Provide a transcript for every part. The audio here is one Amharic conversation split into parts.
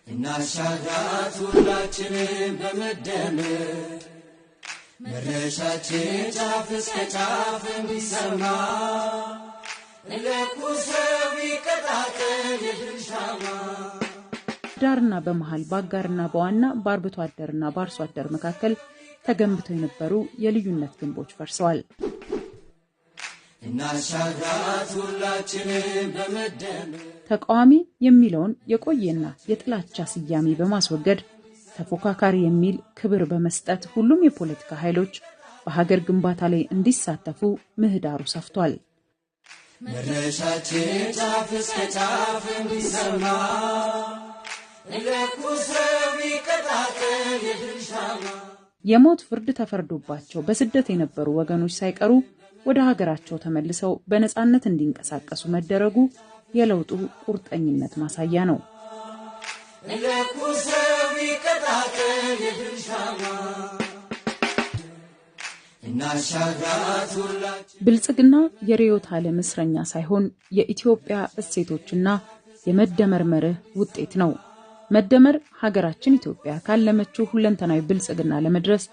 እናሻግራት ሁላችንም በመደመር መረሻችን ጫፍ እስከ ጫፍ እንዲሰማ ለኩሰው ይቀጣጠል የድርሻማ ዳርና በመሃል ባጋርና በዋና በአርብቶ አደርና በአርሶ አደር መካከል ተገንብተው የነበሩ የልዩነት ግንቦች ፈርሰዋል። እናሻግራት ሁላችንም በመደመር ተቃዋሚ የሚለውን የቆየና የጥላቻ ስያሜ በማስወገድ ተፎካካሪ የሚል ክብር በመስጠት ሁሉም የፖለቲካ ኃይሎች በሀገር ግንባታ ላይ እንዲሳተፉ ምህዳሩ ሰፍቷል። መረሻችን ጫፍ እስከ ጫፍ እንዲሰማ ለኩሰው ይቀጣጠል የድርሻማ የሞት ፍርድ ተፈርዶባቸው በስደት የነበሩ ወገኖች ሳይቀሩ ወደ ሀገራቸው ተመልሰው በነጻነት እንዲንቀሳቀሱ መደረጉ የለውጡ ቁርጠኝነት ማሳያ ነው። ለኩሰው ይቀጣጠል የድርሻማ እናሻግራት ሁላችንም ብልጽግና የርዕዮተ ዓለም እስረኛ ሳይሆን የኢትዮጵያ እሴቶችና የመደመር መርህ ውጤት ነው። መደመር ሀገራችን ኢትዮጵያ ካለመችው ሁለንተናዊ ብልጽግና ለመድረስ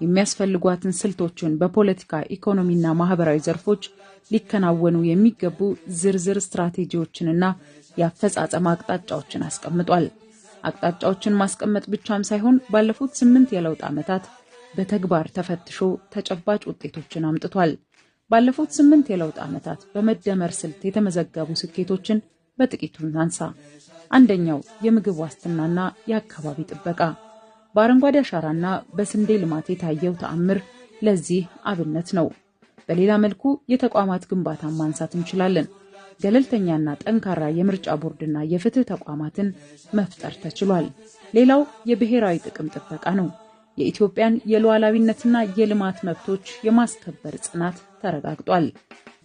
የሚያስፈልጓትን ስልቶችን በፖለቲካ ኢኮኖሚና ማህበራዊ ዘርፎች ሊከናወኑ የሚገቡ ዝርዝር ስትራቴጂዎችንና የአፈጻጸም አቅጣጫዎችን አስቀምጧል። አቅጣጫዎችን ማስቀመጥ ብቻም ሳይሆን ባለፉት 8 የለውጥ ዓመታት በተግባር ተፈትሾ ተጨባጭ ውጤቶችን አምጥቷል። ባለፉት 8 የለውጥ ዓመታት በመደመር ስልት የተመዘገቡ ስኬቶችን በጥቂቱ እናንሳ። አንደኛው የምግብ ዋስትናና የአካባቢ ጥበቃ። በአረንጓዴ አሻራና በስንዴ ልማት የታየው ተአምር ለዚህ አብነት ነው። በሌላ መልኩ የተቋማት ግንባታ ማንሳት እንችላለን። ገለልተኛና ጠንካራ የምርጫ ቦርድና የፍትህ ተቋማትን መፍጠር ተችሏል። ሌላው የብሔራዊ ጥቅም ጥበቃ ነው። የኢትዮጵያን የሉዓላዊነትና የልማት መብቶች የማስከበር ጽናት ተረጋግጧል።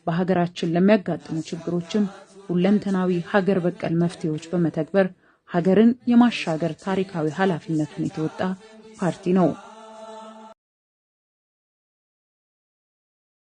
በሀገራችን ለሚያጋጥሙ ችግሮችም ሁለንተናዊ ሀገር በቀል መፍትሄዎች በመተግበር ሀገርን የማሻገር ታሪካዊ ኃላፊነቱን የተወጣ ፓርቲ ነው።